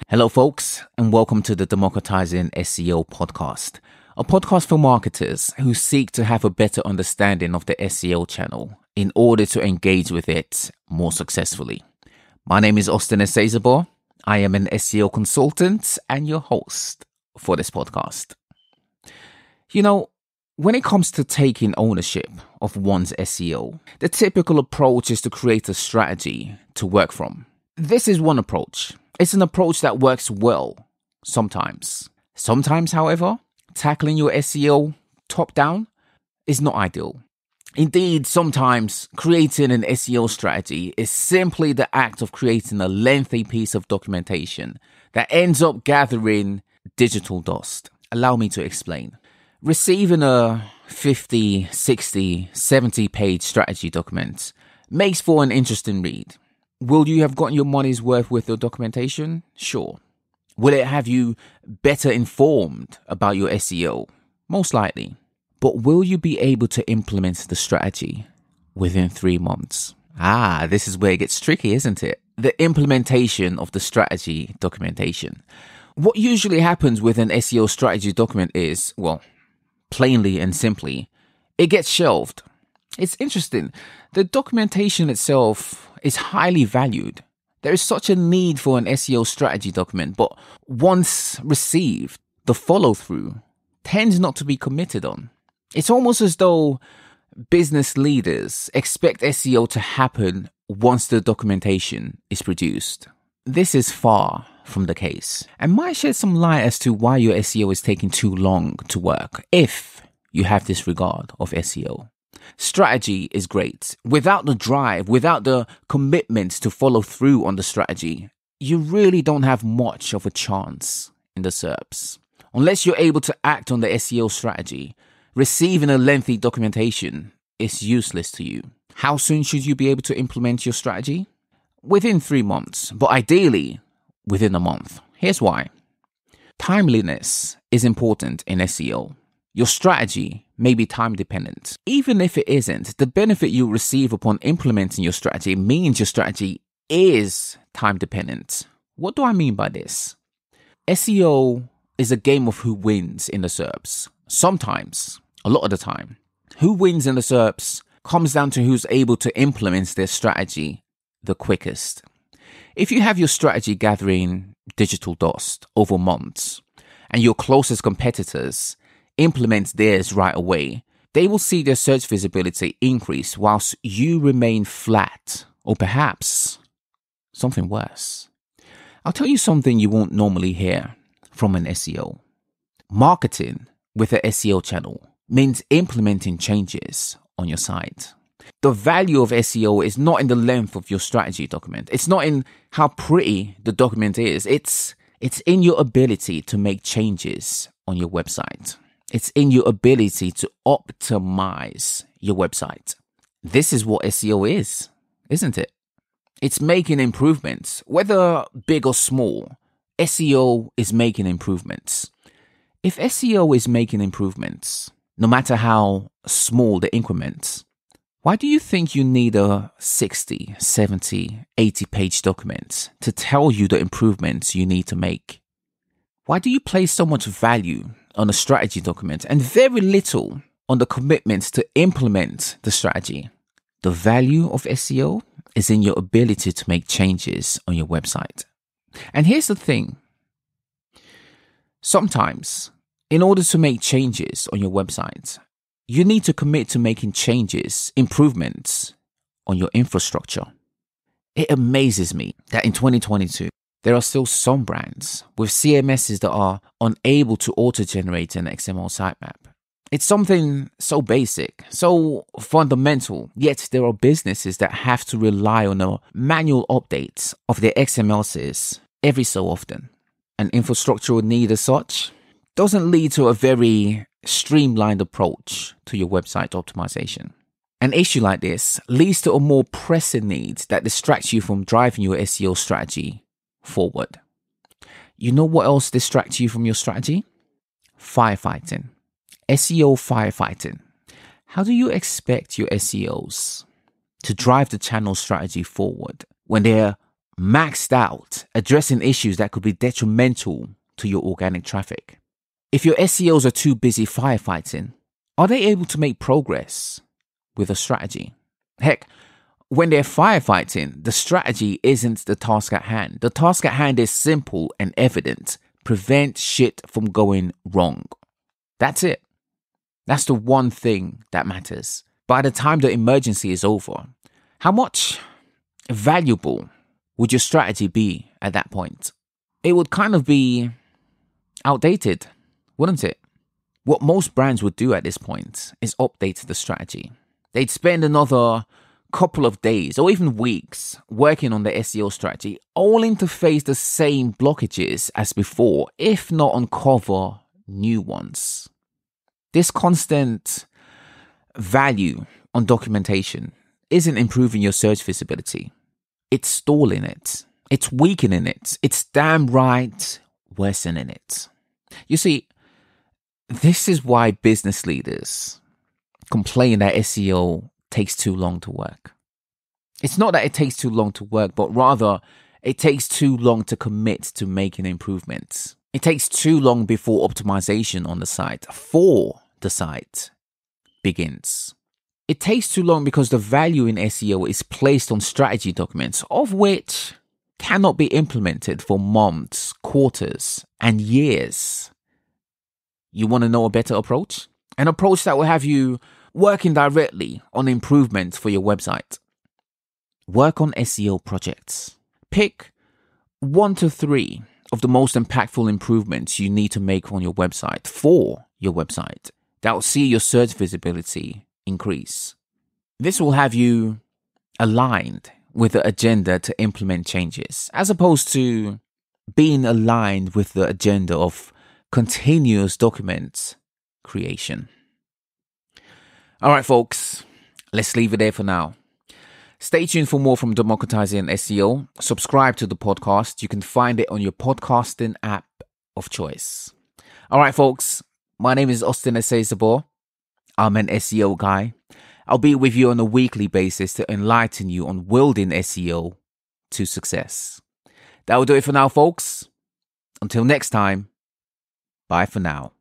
Hello, folks, and welcome to the Democratizing SEO podcast, a podcast for marketers who seek to have a better understanding of the SEO channel in order to engage with it more successfully. My name is Austine Esezobor. I am an SEO consultant and your host for this podcast. You know, when it comes to taking ownership of one's SEO, the typical approach is to create a strategy to work from. This is one approach. It's an approach that works well sometimes. Sometimes, however, tackling your SEO top down is not ideal. Indeed, sometimes creating an SEO strategy is simply the act of creating a lengthy piece of documentation that ends up gathering digital dust. Allow me to explain. Receiving a 50, 60, 70 page strategy document makes for an interesting read. Will you have gotten your money's worth with your documentation? Sure. Will it have you better informed about your SEO? Most likely. But will you be able to implement the strategy within 3 months? This is where it gets tricky, isn't it? The implementation of the strategy documentation. What usually happens with an SEO strategy document is, well, plainly and simply, it gets shelved. It's interesting. The documentation itself is highly valued. There is such a need for an SEO strategy document, but once received, the follow-through tends not to be committed on. It's almost as though business leaders expect SEO to happen once the documentation is produced. This is far from the case, and might shed some light as to why your SEO is taking too long to work, if you have this regard of SEO. Strategy is great. Without the drive, without the commitment to follow through on the strategy, you really don't have much of a chance in the SERPs. Unless you're able to act on the SEO strategy, receiving a lengthy documentation is useless to you. How soon should you be able to implement your strategy? Within 3 months, but ideally within a month. Here's why. Timeliness is important in SEO. Your strategy may be time dependent. Even if it isn't, the benefit you receive upon implementing your strategy means your strategy is time dependent. What do I mean by this? SEO is a game of who wins in the SERPs. Sometimes, a lot of the time, who wins in the SERPs comes down to who's able to implement their strategy the quickest. If you have your strategy gathering digital dust over months and your closest competitors implement theirs right away, they will see their search visibility increase whilst you remain flat, or perhaps something worse. I'll tell you something you won't normally hear from an SEO. Marketing with an SEO channel means implementing changes on your site. The value of SEO is not in the length of your strategy document. It's not in how pretty the document is. It's in your ability to make changes on your website. It's in your ability to optimize your website. This is what SEO is, isn't it? It's making improvements, whether big or small. SEO is making improvements. If SEO is making improvements, no matter how small the increments, why do you think you need a 60, 70, 80 page document to tell you the improvements you need to make? Why do you place so much value on a strategy document and very little on the commitment to implement the strategy? The value of SEO is in your ability to make changes on your website. And here's the thing. Sometimes, in order to make changes on your website, you need to commit to making changes, improvements on your infrastructure. It amazes me that in 2022, there are still some brands with CMSs that are unable to auto-generate an XML sitemap. It's something so basic, so fundamental, yet there are businesses that have to rely on a manual update of their XMLs every so often. An infrastructural need as such doesn't lead to a very streamlined approach to your website optimization. An issue like this leads to a more pressing need that distracts you from driving your SEO strategy forward. You know what else distracts you from your strategy? Firefighting. SEO firefighting. How do you expect your SEOs to drive the channel strategy forward when they're maxed out, addressing issues that could be detrimental to your organic traffic? If your SEOs are too busy firefighting, are they able to make progress with a strategy? Heck, when they're firefighting, the strategy isn't the task at hand. The task at hand is simple and evident. Prevent shit from going wrong. That's it. That's the one thing that matters. By the time the emergency is over, how much valuable would your strategy be at that point? It would kind of be outdated, wouldn't it? What most brands would do at this point is update the strategy. They'd spend another couple of days or even weeks working on the SEO strategy, only to face the same blockages as before, if not uncover new ones. This constant value on documentation isn't improving your search visibility. It's stalling it. It's weakening it. It's damn right worsening it. You see, this is why business leaders complain that SEO takes too long to work. It's not that it takes too long to work, but rather it takes too long to commit to making improvements. It takes too long before optimization on the site, for the site, begins. It takes too long because the value in SEO is placed on strategy documents, of which cannot be implemented for months, quarters, and years. You want to know a better approach? An approach that will have you working directly on improvements for your website. Work on SEO projects. Pick 1 to 3 of the most impactful improvements you need to make on your website for your website that will see your search visibility increase. This will have you aligned with the agenda to implement changes, as opposed to being aligned with the agenda of continuous document creation. All right, folks, let's leave it there for now. Stay tuned for more from Democratizing SEO. Subscribe to the podcast. You can find it on your podcasting app of choice. All right, folks, my name is Austine Esezobor. I'm an SEO guy. I'll be with you on a weekly basis to enlighten you on wielding SEO to success. That will do it for now, folks. Until next time, bye for now.